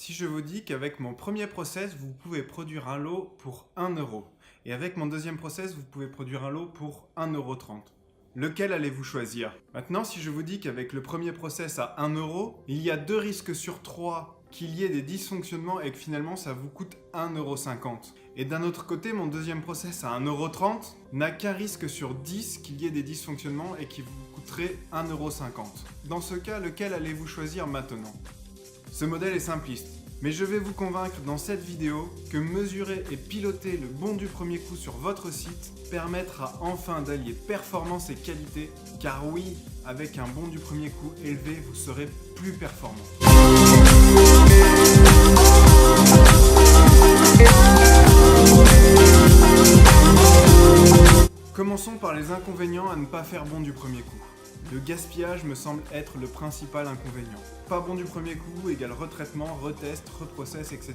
Si je vous dis qu'avec mon premier process, vous pouvez produire un lot pour 1 euro, et avec mon deuxième process, vous pouvez produire un lot pour 1,30 €, lequel allez-vous choisir? Maintenant, si je vous dis qu'avec le premier process à 1 euro, il y a 2 risques sur 3 qu'il y ait des dysfonctionnements et que finalement ça vous coûte 1,50 €. Et d'un autre côté, mon deuxième process à 1,30 € n'a qu'un risque sur 10 qu'il y ait des dysfonctionnements et qui vous coûterait 1,50 €. Dans ce cas, lequel allez-vous choisir maintenant? Ce modèle est simpliste, mais je vais vous convaincre dans cette vidéo que mesurer et piloter le bon du premier coup sur votre site permettra enfin d'allier performance et qualité, car oui, avec un bon du premier coup élevé, vous serez plus performant. Commençons par les inconvénients à ne pas faire bon du premier coup. Le gaspillage me semble être le principal inconvénient. Pas bon du premier coup égale retraitement, retest, reprocess, etc.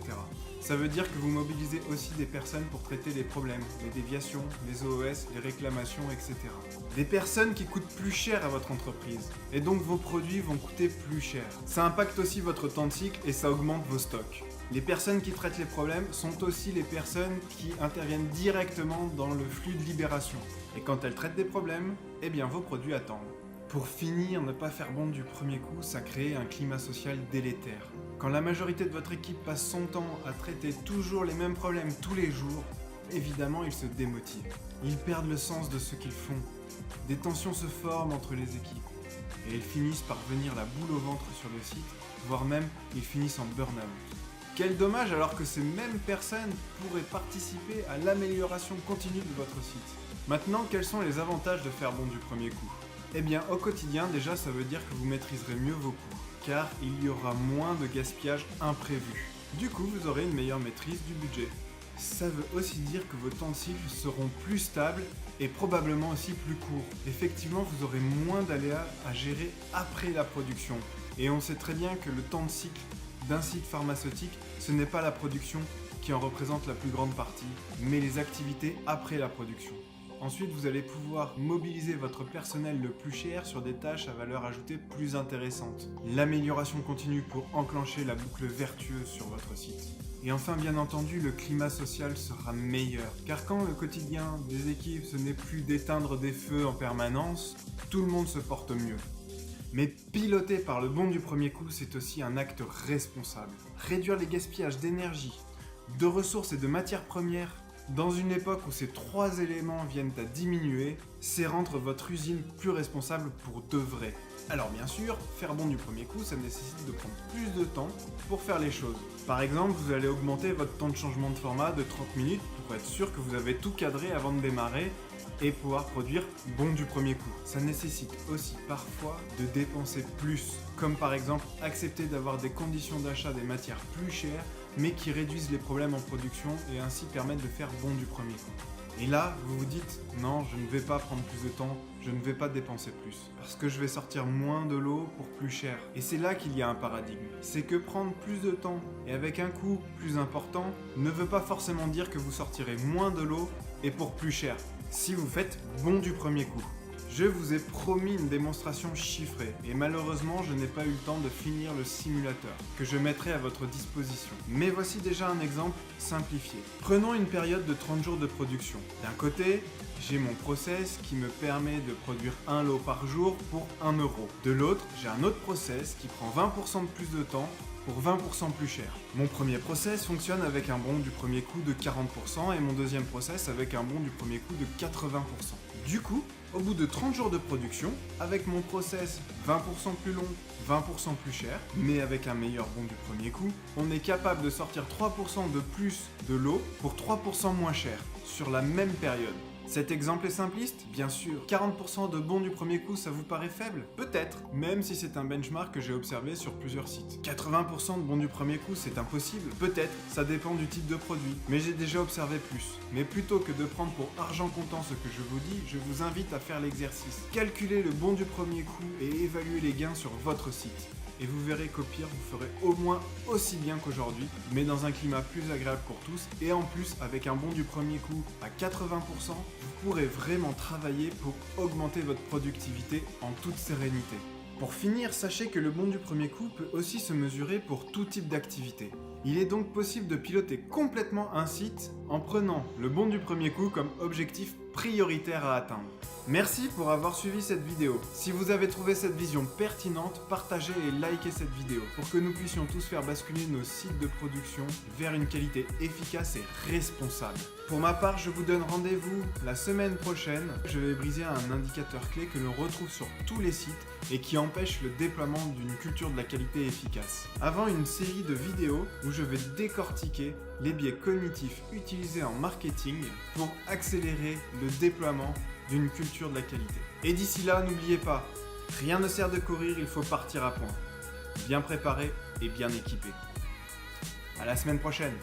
Ça veut dire que vous mobilisez aussi des personnes pour traiter les problèmes, les déviations, les OOS, les réclamations, etc. Des personnes qui coûtent plus cher à votre entreprise, et donc vos produits vont coûter plus cher. Ça impacte aussi votre temps de cycle et ça augmente vos stocks. Les personnes qui traitent les problèmes sont aussi les personnes qui interviennent directement dans le flux de libération. Et quand elles traitent des problèmes, eh bien vos produits attendent. Pour finir, ne pas faire bon du premier coup, ça crée un climat social délétère. Quand la majorité de votre équipe passe son temps à traiter toujours les mêmes problèmes tous les jours, évidemment ils se démotivent. Ils perdent le sens de ce qu'ils font. Des tensions se forment entre les équipes. Et elles finissent par venir la boule au ventre sur le site, voire même ils finissent en burn-out. Quel dommage alors que ces mêmes personnes pourraient participer à l'amélioration continue de votre site. Maintenant, quels sont les avantages de faire bon du premier coup ? Eh bien, au quotidien, déjà, ça veut dire que vous maîtriserez mieux vos coûts, car il y aura moins de gaspillage imprévu. Du coup, vous aurez une meilleure maîtrise du budget. Ça veut aussi dire que vos temps de cycle seront plus stables et probablement aussi plus courts. Effectivement, vous aurez moins d'aléas à gérer après la production. Et on sait très bien que le temps de cycle d'un site pharmaceutique, ce n'est pas la production qui en représente la plus grande partie, mais les activités après la production. Ensuite, vous allez pouvoir mobiliser votre personnel le plus cher sur des tâches à valeur ajoutée plus intéressantes. L'amélioration continue pour enclencher la boucle vertueuse sur votre site. Et enfin, bien entendu, le climat social sera meilleur. Car quand le quotidien des équipes, ce n'est plus d'éteindre des feux en permanence, tout le monde se porte mieux. Mais piloter par le bon du premier coup, c'est aussi un acte responsable. Réduire les gaspillages d'énergie, de ressources et de matières premières, dans une époque où ces 3 éléments viennent à diminuer, c'est rendre votre usine plus responsable pour de vrai. Alors bien sûr, faire bon du premier coup, ça nécessite de prendre plus de temps pour faire les choses. Par exemple, vous allez augmenter votre temps de changement de format de 30 minutes pour être sûr que vous avez tout cadré avant de démarrer et pouvoir produire bon du premier coup. Ça nécessite aussi parfois de dépenser plus, comme par exemple accepter d'avoir des conditions d'achat des matières plus chères, mais qui réduisent les problèmes en production et ainsi permettent de faire bon du premier coup. Et là, vous vous dites, non, je ne vais pas prendre plus de temps, je ne vais pas dépenser plus, parce que je vais sortir moins de lot pour plus cher. Et c'est là qu'il y a un paradigme. C'est que prendre plus de temps et avec un coût plus important ne veut pas forcément dire que vous sortirez moins de lot et pour plus cher, si vous faites bon du premier coup. Je vous ai promis une démonstration chiffrée et malheureusement je n'ai pas eu le temps de finir le simulateur que je mettrai à votre disposition. Mais voici déjà un exemple simplifié. Prenons une période de 30 jours de production. D'un côté, j'ai mon process qui me permet de produire un lot par jour pour 1 €. De l'autre, j'ai un autre process qui prend 20% de plus de temps pour 20% plus cher. Mon premier process fonctionne avec un bond du premier coup de 40% et mon deuxième process avec un bond du premier coup de 80%. Du coup, au bout de 30 jours de production, avec mon process 20% plus long, 20% plus cher, mais avec un meilleur bond du premier coup, on est capable de sortir 3% de plus de lot pour 3% moins cher, sur la même période. Cet exemple est simpliste, bien sûr. 40% de bons du premier coup, ça vous paraît faible? Peut-être, même si c'est un benchmark que j'ai observé sur plusieurs sites. 80% de bons du premier coup, c'est impossible? Peut-être, ça dépend du type de produit, mais j'ai déjà observé plus. Mais plutôt que de prendre pour argent comptant ce que je vous dis, je vous invite à faire l'exercice. Calculez le bon du premier coup et évaluez les gains sur votre site. Et vous verrez qu'au pire, vous ferez au moins aussi bien qu'aujourd'hui, mais dans un climat plus agréable pour tous, et en plus, avec un bond du premier coup à 80%, vous pourrez vraiment travailler pour augmenter votre productivité en toute sérénité. Pour finir, sachez que le bond du premier coup peut aussi se mesurer pour tout type d'activité. Il est donc possible de piloter complètement un site en prenant le bond du premier coup comme objectif prioritaire à atteindre. Merci pour avoir suivi cette vidéo. Si vous avez trouvé cette vision pertinente, partagez et likez cette vidéo pour que nous puissions tous faire basculer nos sites de production vers une qualité efficace et responsable. Pour ma part, je vous donne rendez-vous la semaine prochaine. Je vais briser un indicateur clé que l'on retrouve sur tous les sites et qui empêche le déploiement d'une culture de la qualité efficace. Avant une série de vidéos où je vais décortiquer les biais cognitifs utilisés en marketing pour accélérer le déploiement d'une culture de la qualité. Et d'ici là, n'oubliez pas, rien ne sert de courir, il faut partir à point. Bien préparé et bien équipé. À la semaine prochaine.